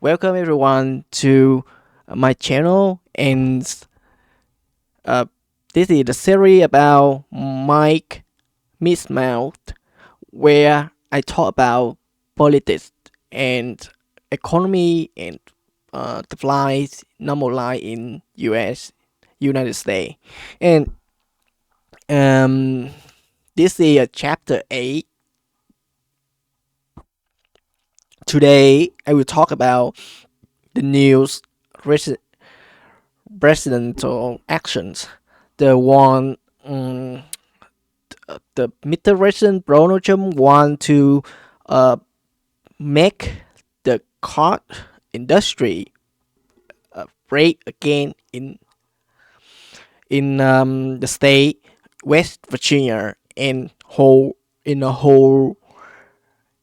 Welcome everyone to my channel, and uh, this is the series about Mike Mismouth, where I talk about politics and economy and the life, normal life in United States, and um, this is chapter 8. Today I will talk about the news presidential actions. The one, the Mr. President Donald Trump want to uh, make the car industry break again in the state West Virginia and whole in the whole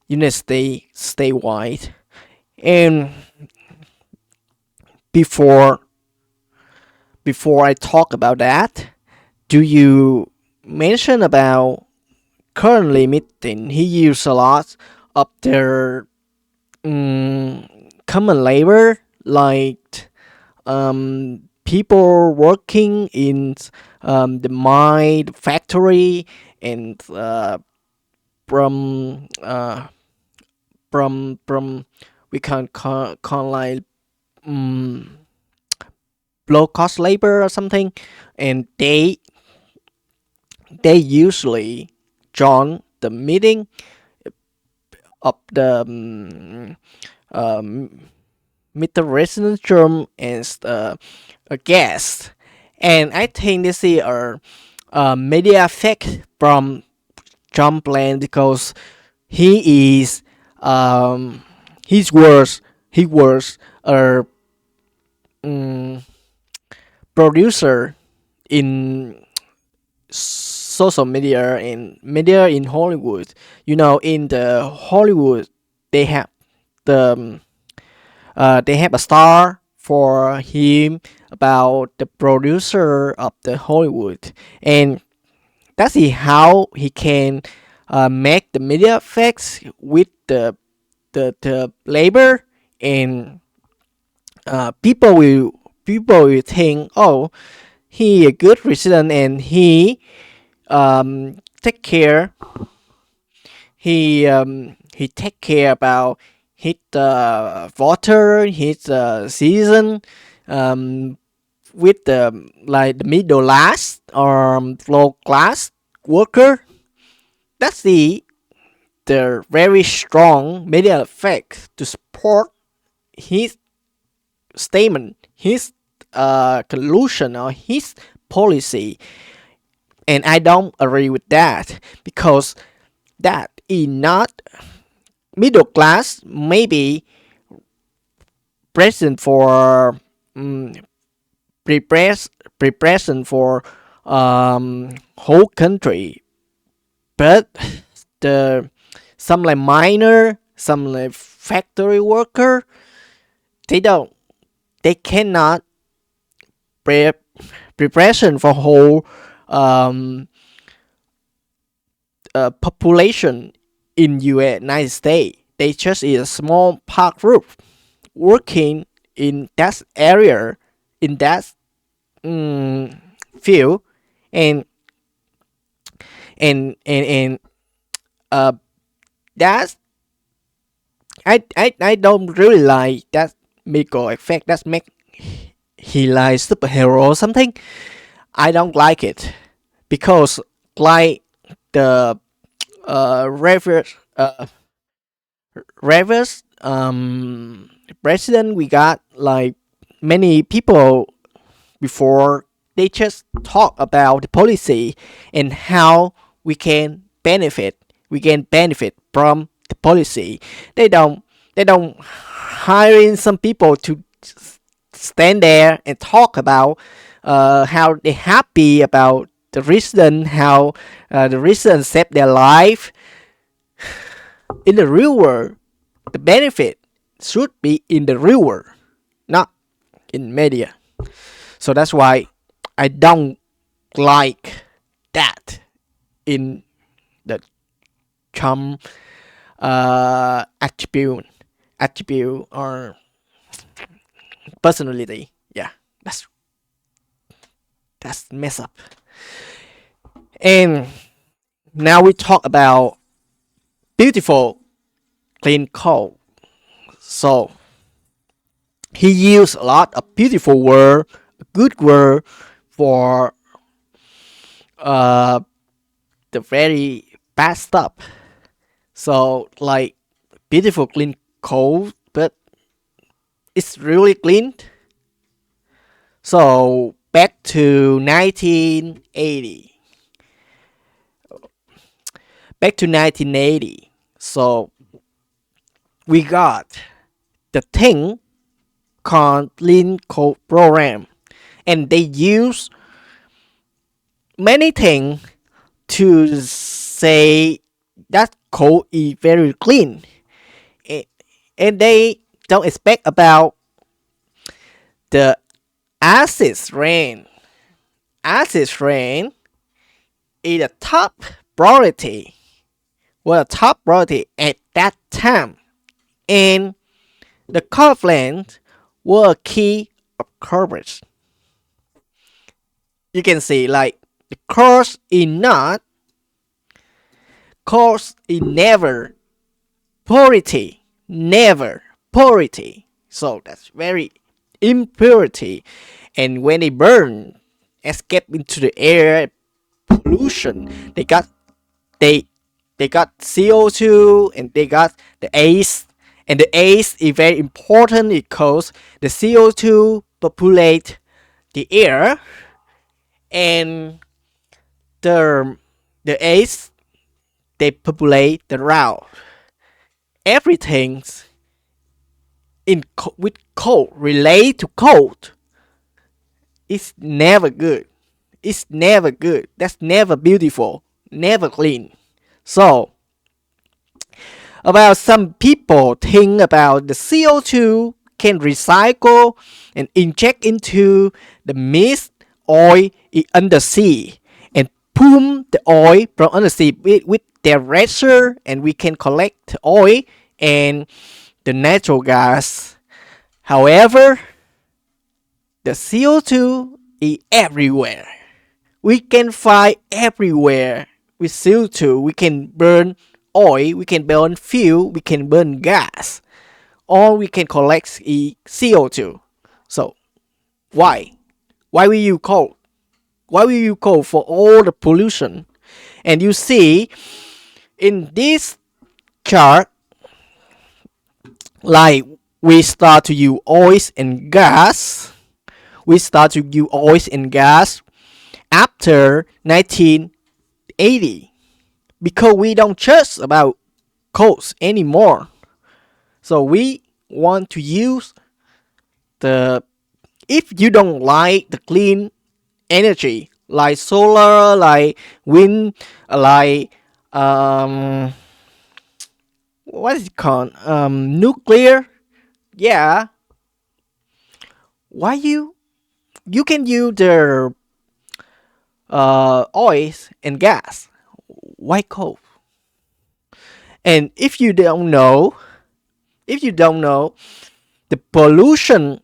United States statewide. And before before I talk about that, do you mention about currently meeting? He use a lot of their common labor, like people working in the mine factory, and from from we can call like um, low cost labor or something, and they usually join the meeting of the Mr. Resident Germ as a guest. And I think this is a media effect from John Bland, because he is his words he was a producer in social media and media in Hollywood. In the Hollywood, they have the they have a star for him about the producer of the Hollywood, and that's how he can make the media effects with the labor, and people will think, oh, he a good resident, and take care he take care about his water, his season, um, with the like the middle class or low class worker. That's the very strong media effect to support his statement, his conclusion, or his policy. And I don't agree with that, because that is not middle class. Maybe present for preparation for whole country, but the some like miner, some like factory worker, they don't they cannot pre- preparation for whole um, population in United States. They just is a small part group working in that area, in that field, and and uh that's I don't really like that Miko effect. That's make he like superhero or something. I don't like it, because like the reverse reverse president we got, like many people before, they just talk about the policy and how we can benefit from the policy. They don't hiring some people to stand there and talk about how they happy about the reason, how the reason saved their life. In the real world, the benefit should be in the real world, not in media. So that's why I don't like that in the Trump attribute or personality. Yeah, that's that's mess up. And now we talk about beautiful clean coal. So he used a lot of beautiful word, good word for uh the very bad stuff. So like beautiful clean coal, but it's really clean. So back to 1980. Back to 1980. So we got the thing called Clean Code Program, and they use many things to say that code is very clean, and they don't expect about the acid rain. Acid rain is a top priority. Well, top priority at that time, and the conflict were a key of coverage. You can see like the course is not, course is never purity, never purity. So that's very impurity, and when they burn, escape into the air, pollution. They they got CO2 and they got the ACE, and the ACE is very important because the CO2 populate the air, and the the ACE they populate the route. Everything's with cold relate to cold. It's never good. It's never good. That's never beautiful. Never clean. So about some people think about the CO2 can recycle and inject into the mist oil under sea and pump the oil from under sea with their razor, and we can collect the oil and the natural gas. However, the CO2 is everywhere. We can find everywhere with CO2. We can burn oil, we can burn fuel, we can burn gas. All we can collect is CO2. So why? Why will you coal? Why will you coal for all the pollution? And you see in this chart, like we start to use oils and gas. We start to use oils and gas after 1980 because we don't trust about coals anymore. So we want to use the, if you don't like the clean energy like solar, like wind, like what is it called, nuclear. Yeah, why you can use the oils and gas. Why coal? And if you don't know the pollution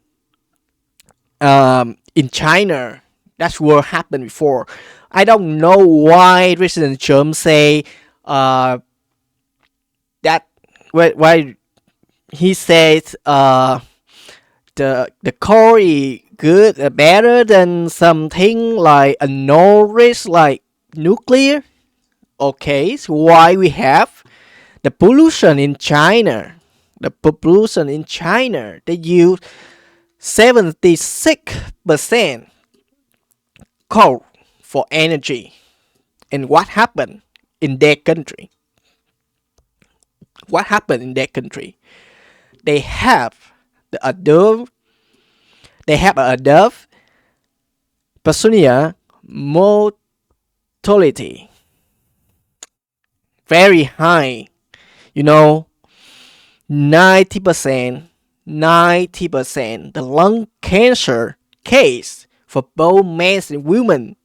in China, that's what happened before. I don't know why President Trump say that, why he says the coal is good, better than something like a no risk like nuclear. Okay, so why we have the pollution in China? The pollution in China, they use 76% coal for energy. And what happened in their country? What happened in their country? They have the adult, they have a adult personal mortality very high. You know, 90%, 90% the lung cancer case for both men and women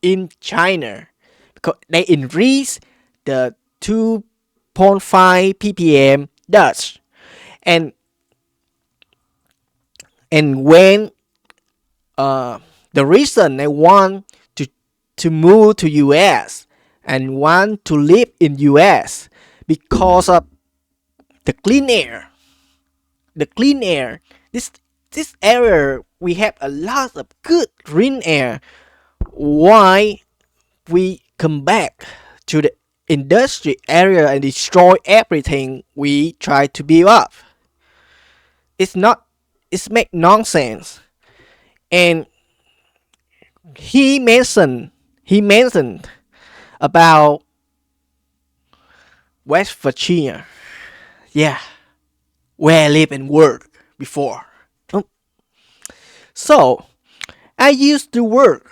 in China because they increase the 2.5 ppm dust, and And when the reason they want to move to US and want to live in US because of the clean air. The clean air. This area we have a lot of good clean air. Why we come back to the industry area and destroy everything we try to build up? It's not. It's make nonsense. And he mentioned about West Virginia. Yeah, where I live and work before. So I used to work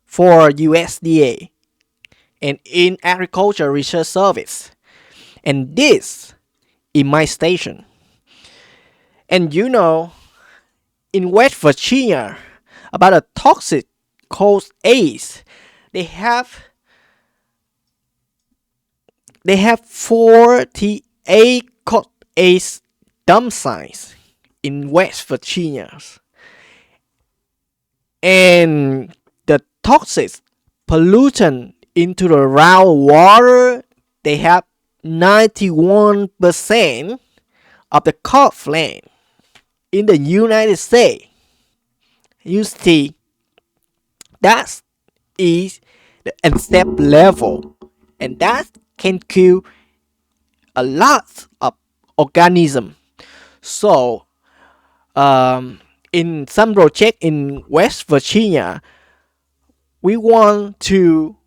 for USDA and in Agriculture Research Service, and this in my station. And in West Virginia, about a toxic called ACE, they have 48 called ACE dump sites in West Virginia, and the toxic pollutant into the groundwater, they have 91% of the cropland in the United States. You see, that is the unstable level, and that can kill a lot of organisms. So, in some project in West Virginia, we want to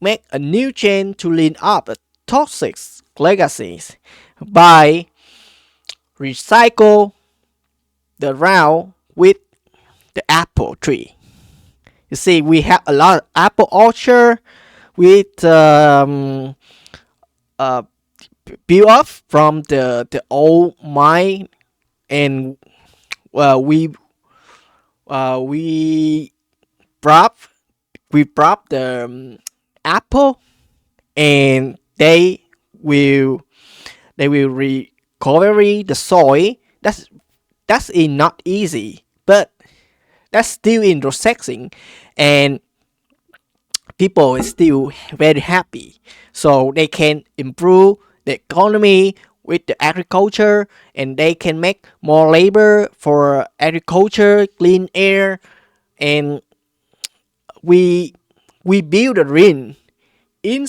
make a new chain to clean up the toxic legacies by recycle the ground with the apple tree. You see, we have a lot of apple orchard with built up from the old mine, and we we brought the apple, and will they will recover the soil. That's not easy, but that's still in processing, and people is still very happy. So they can improve the economy with the agriculture, and they can make more labor for agriculture, clean air, and we build a ring in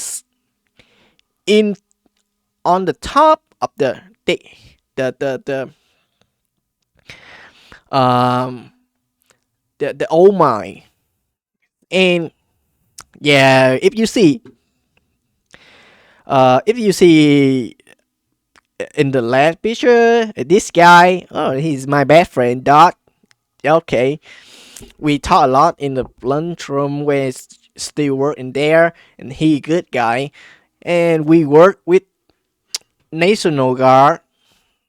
in on the top of the um the old mine. And yeah, if you see in the last picture, this guy, oh, he's my best friend, Dot. Okay, we talk a lot in the lunchroom when it's still working there, and he good guy. And we work with National Guard.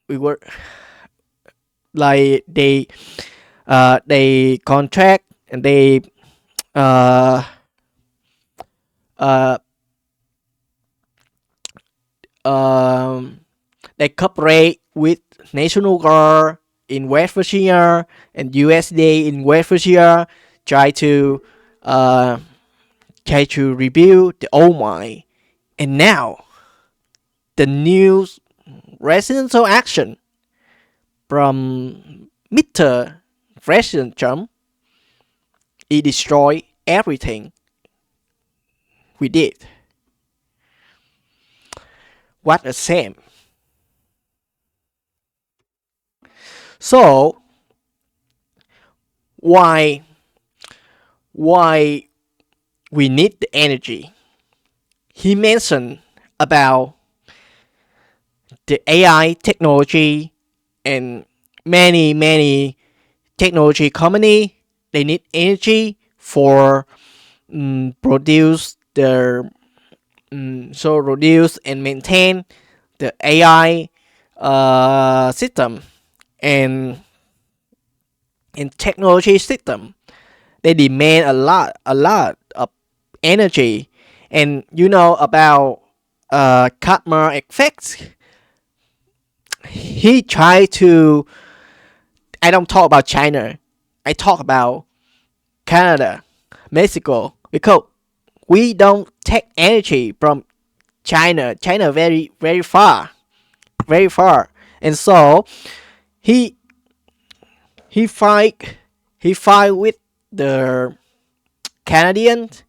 We work like they contract, and uh uh um they cooperate with National Guard in West Virginia and USDA in West Virginia, try to uh try to rebuild the old mine. And now the new residential action from Mr. President Trump, it destroyed everything we did. What a shame. So why why we need the energy? He mentioned about the AI technology, and many technology company, they need energy for produce their so produce and maintain the AI system, and in technology system they demand a lot of energy. And about karma effects, he tried to I don't talk about China. I talk about Canada, Mexico, because we don't take energy from China. China very far, very far, and so he he fight he fight with the Canadians.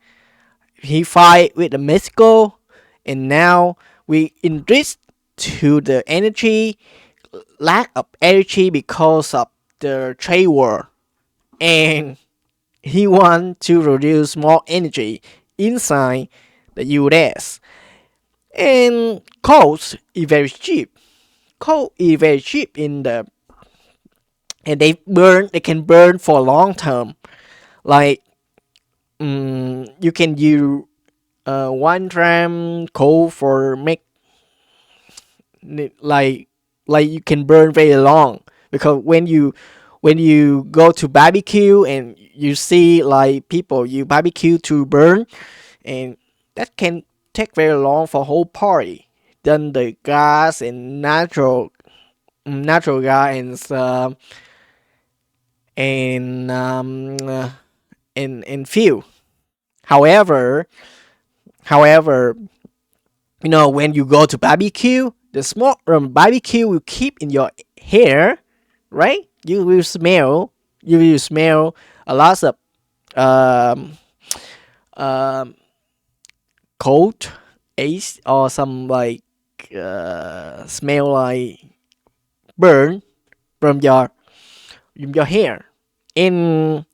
He fight with the Mexico, and now we enrich to the energy lack of energy because of the trade war, and he want to produce more energy inside the US. And coal is very cheap. Coal is very cheap in the and they can burn for a long term. Like you can use 1 gram coal for make like like you can burn very long, because when you go to barbecue and you see like people you barbecue to burn, and that can take very long for whole party. Then the gas and natural gas and and fuel. However, however, when you go to barbecue, the smoke from barbecue will keep in your hair, right? You will smell a lot of um, um, cold ace or some like smell like burn from your hair, and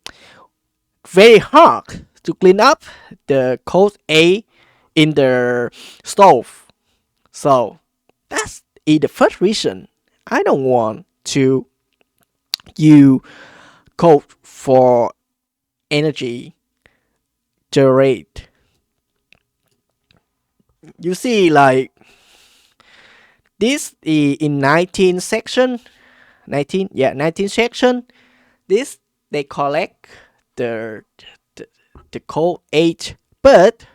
very hard to clean up the cold air in the stove. So that's the first reason I don't want to use coal for energy generate. You see, like this in 19 section, 19 section. This they collect the the, the coal age, but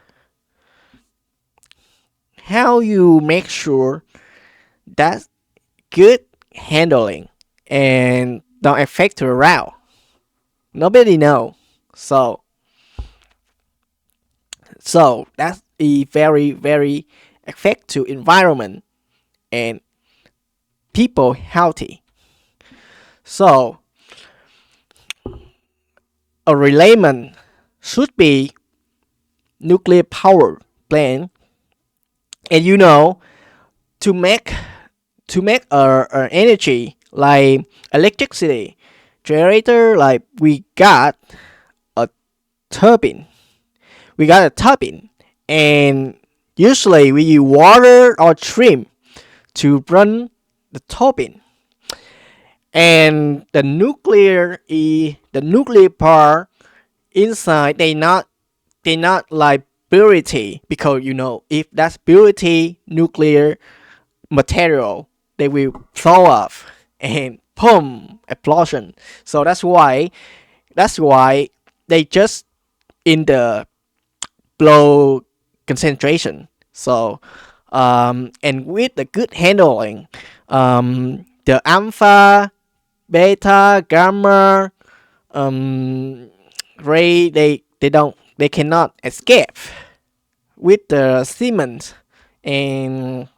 how you make sure that's good handling and don't affect the route? Nobody know. So that's a very affect to environment and people healthy. So a relayment should be nuclear power plant, and to make our energy like electricity generator, like a turbine we got a turbine, and usually we use water or trim to run the turbine. And the nuclear part inside, they not like purity, because if that's purity nuclear material, they will throw off and boom, explosion. So that's why they just in the low concentration. So and with the good handling, the alpha, beta, gamma ray, they cannot escape with the cement and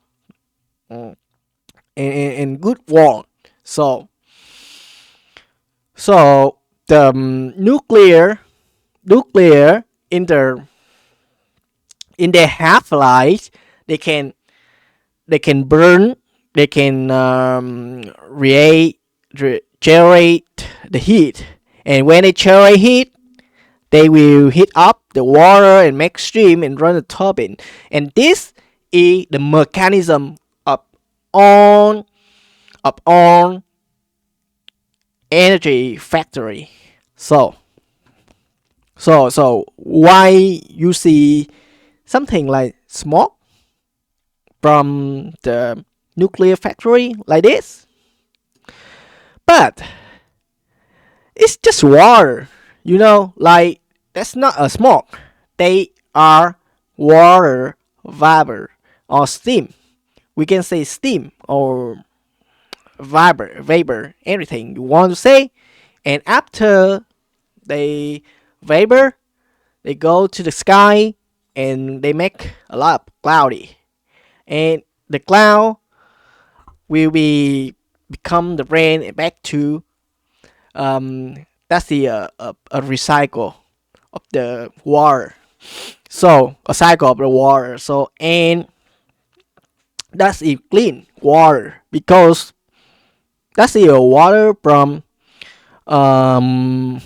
and good warmth. So the nuclear in their half life, they can burn, they can generate the heat, and when they generate heat, they will heat up the water and make steam and run the turbine. And this is the mechanism on on energy factory. So why you see something like smoke from the nuclear factory like this? But it's just water, like that's not a smoke. They are water vapor or steam. We can say steam or vapor, everything you want to say. And after they vapor, they go to the sky and they make a lot of cloudy. And the cloud will be become the rain and back to that's the a recycle of the water. So a cycle of the water. So and that's a clean water because that's the water um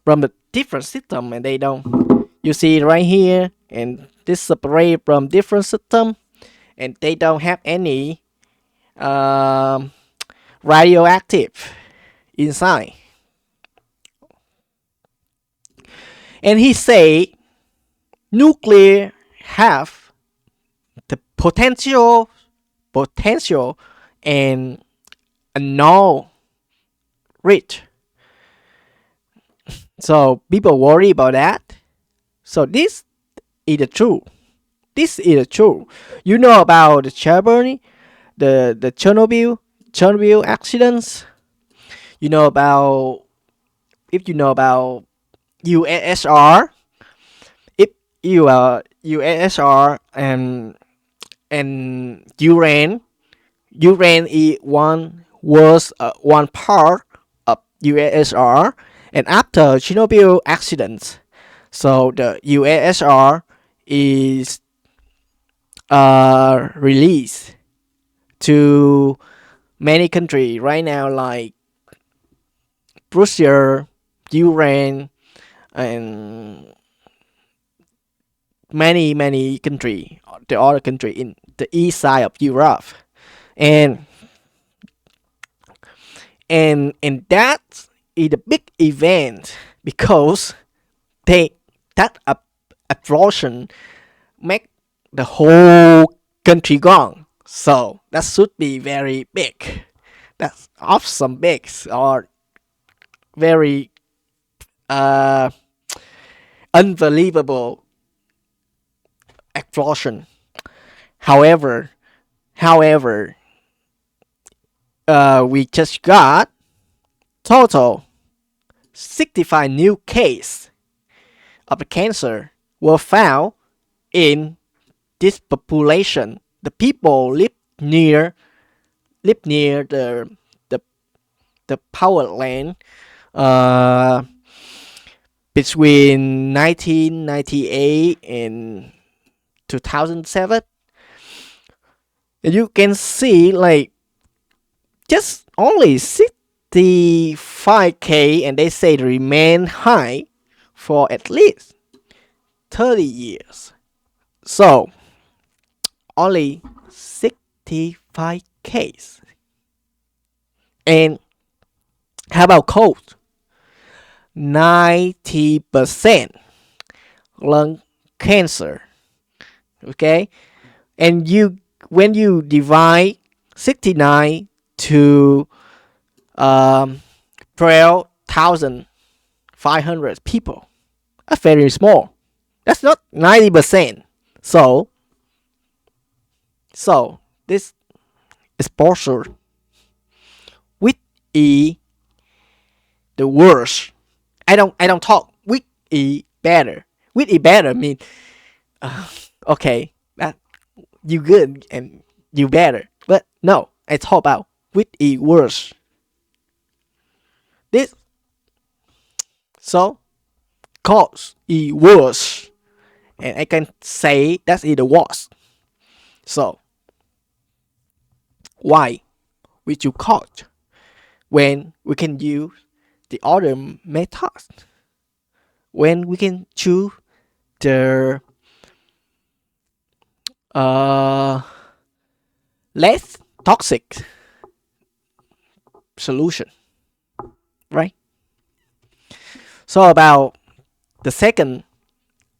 from the different system and they don't you see right here and this separate from different system and they don't have any um, radioactive inside. And he say nuclear have the potential and annoy rich. So people worry about that. So this is the truth. This is the truth. You know about the the Chernobyl accidents. You know about if you know about USSR, if you are USSR and Ukraine is one part of USSR, and after Chernobyl accidents, so the USSR is released to many countries right now, like Russia, Ukraine, and many country, the other country in the east side of Europe, and and that is a big event because they that explosion make the whole country gone. So that should be very big. That's awesome big or very uh unbelievable explosion. However, however, we just got total 65 new case of the cancer were found in this population. The people live near the the power line uh, between 1998 and 2007. And you can see like just only 65K and they say remain high for at least 30 years. So only 65K. And how about cold? 90% lung cancer. Okay? And you when you divide 69 to 12,500 people, that's very small. That's not 90%. So this exposure with E the worst. I don't talk with E better. With E better mean okay that you good and you better. But no, I talk about with E worse. This so cause E worse. And I can say that's the worst. So why would you caught when we can use the other methods? When we can choose the uh, less toxic solution, right? So about the second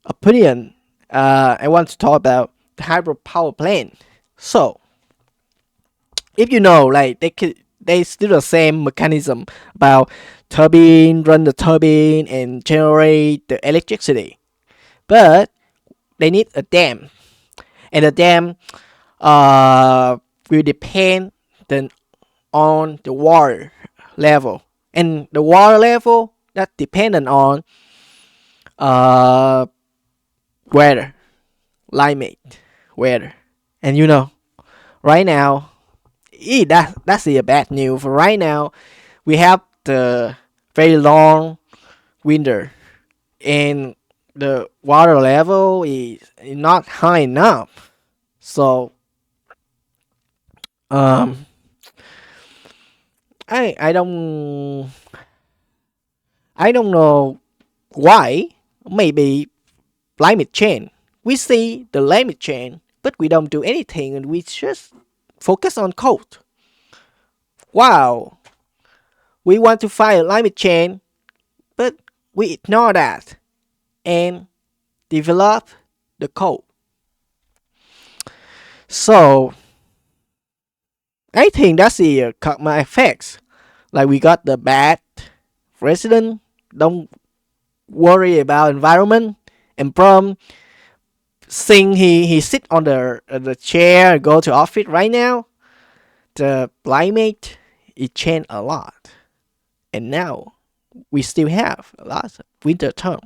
opinion, I want to talk about the hydropower plant. So if you know, like they still the same mechanism about turbine, run the turbine and generate the electricity, but they need a dam, and the dam will depend the on the water level, and the water level that dependent on uh weather, climate, weather. And right now, that's the bad news. For right now, we have the very long winter, and the water level is not high enough. So um, I don't know why. Maybe climate change. We see the climate change, but we don't do anything, and we just focus on cold. Wow, we want to fight climate change, but we ignore that and develop the cold. So I think that's the karma effects. Like we got the bad resident, don't worry about environment, and from seeing he sit on the chair and go to office right now, the climate it changed a lot, and now we still have a lot of winter time.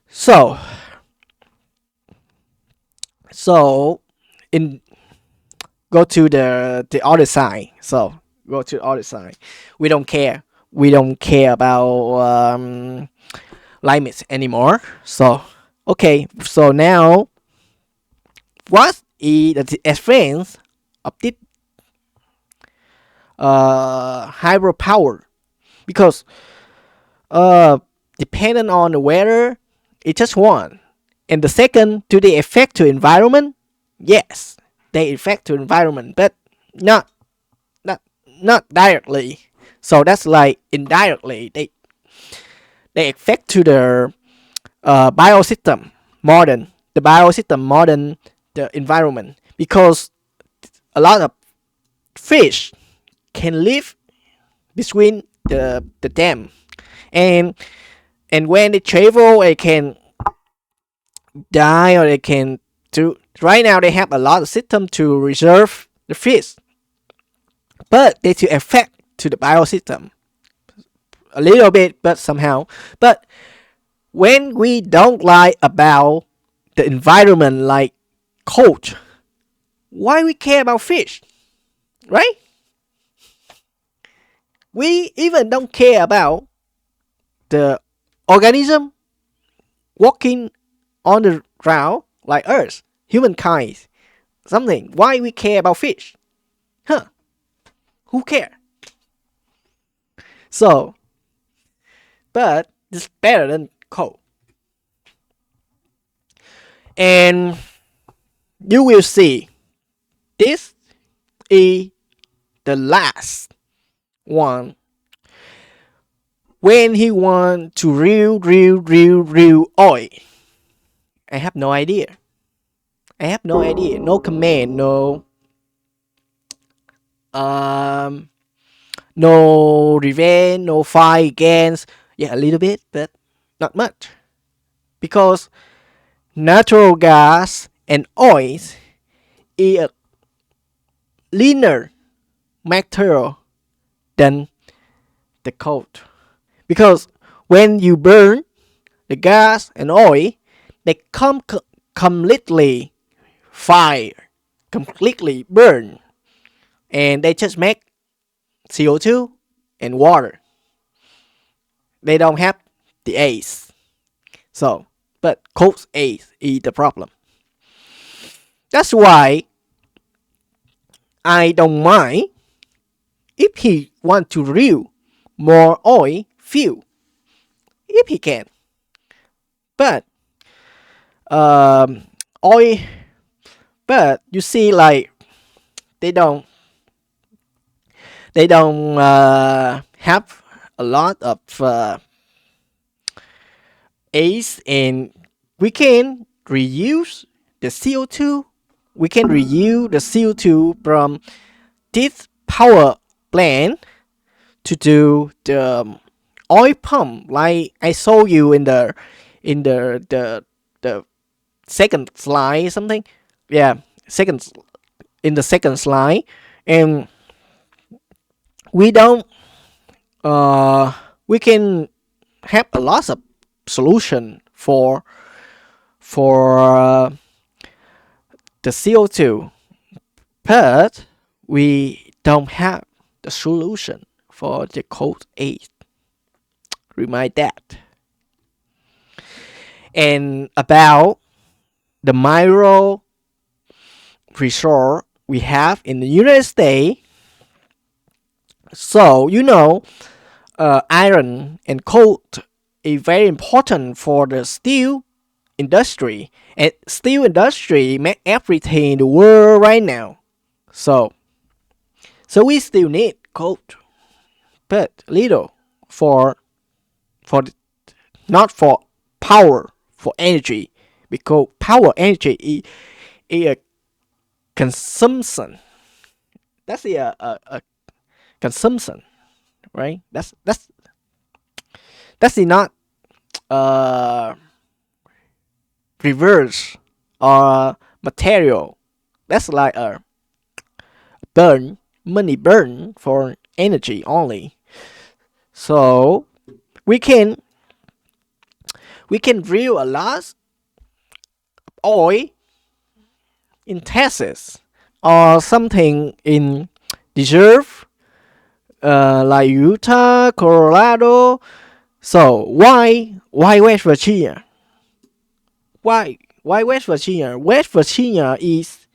So so in go to the other side. So go to the other side. We don't care. We don't care about limits anymore. So okay. So now what is the difference of this hydropower? Because depending on the weather, it's just one. And the second, do they affect to environment? Yes, they affect to environment, but not not not directly. So that's like indirectly they affect to the biosystem more than the environment, because a lot of fish can live between the dam, and when they travel they can die, or they can do. Right now they have a lot of system to reserve the fish, but they to affect to the biosystem a little bit, but somehow. But when we don't like about the environment, like cold, why we care about fish, right? We even don't care about the organism walking on the ground like us, humankind, something. Why we care about fish? Huh? Who care? So, but it's better than coal. And you will see this is the last one when he want to real oil. I have no idea. I have no idea. No command. Um no revenge. No fight against. Yeah, a little bit, but not much. Because natural gas and oil is a leaner material than the coal. Because when you burn the gas and oil, they completely fire, completely burn, and they just make CO2 and water. They don't have the ace. So, but coal's ace is the problem. That's why I don't mind if he want to drill more oil field, if he can. But oil, but you see, like they don't have a lot of ace, and we can reuse the CO2. We can reuse the CO2 from this power plant to do the oil pump, like I saw you in the second slide something. Yeah, second in the second slide. And we don't uh we can have a lot of solution for the CO2, but we don't have the solution for the cold age. Remind that. And about the mineral resource we have in the United States. So iron and coal is very important for the steel industry, and steel industry make everything in the world right now. So we still need coal, but little for for not for power, for energy, because power energy is a consumption. That's a consumption, right? That's not uh reverse or material. That's like a burn, money burn for energy only. So we can we can drill a lot oil in Texas or something in desert like Utah, Colorado. So why West Virginia? Why West Virginia? West Virginia is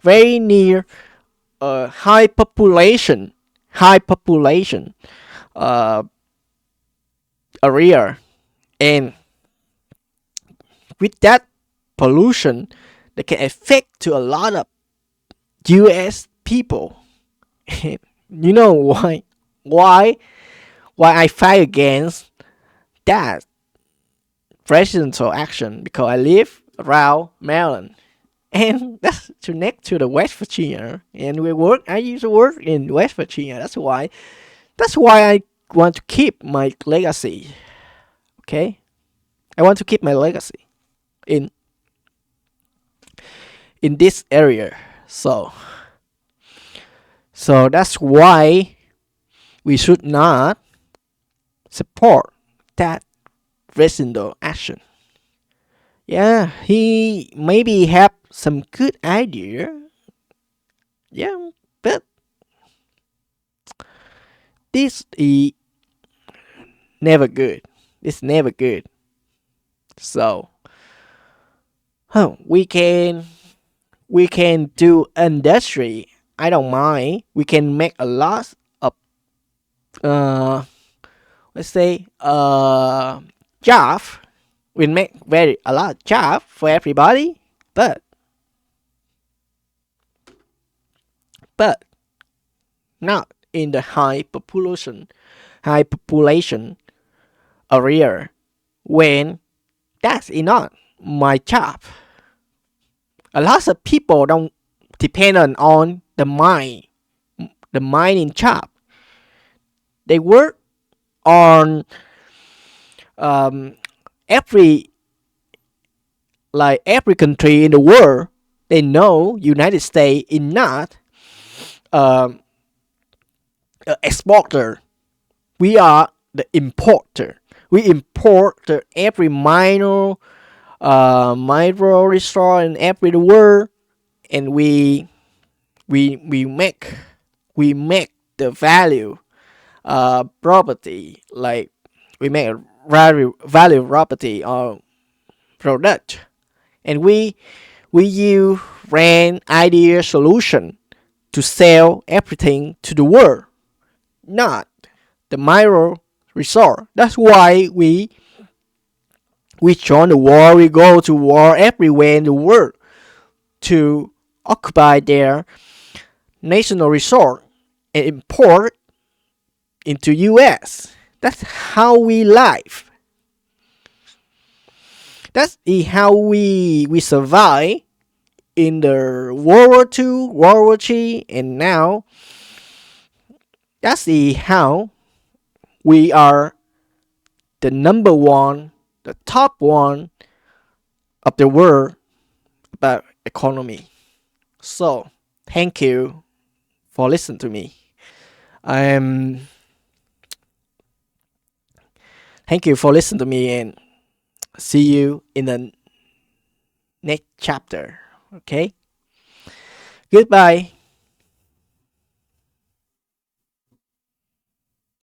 very near high population uh, area, and with that pollution, that can affect to a lot of U.S. people. You know why why I fight against that presidential action, because I live around Maryland, and that's to next to the West Virginia, and I used to work in West Virginia. That's why I want to keep my legacy. Okay, I want to keep my legacy in in this area. So that's why we should not support that reasonable action. Yeah, he maybe have some good idea. Yeah, but this is never good. It's never good. So, we can do industry. I don't mind. We can make a lot of uh let's say job. We make very a lot of job for everybody, but not in the high population area, when that's not my job. A lot of people don't depend on the mining job. They work on um, every every country in the world. They know United States is not um, an exporter. We are the importer. We import every mineral resource in every world, and we make the value property, like we make a value property or product, and we use rent idea solution to sell everything to the world, not the mineral resource. That's why we join the war. We go to war everywhere in the world to occupy their national resource and import into US. That's how we live. That's how we survive in the World War II, World War III, and now that's how we are the number one, the top one of the world about economy. So thank you for listening to me. Um, Thank you for listening to me, and see you in the next chapter. Okay, goodbye.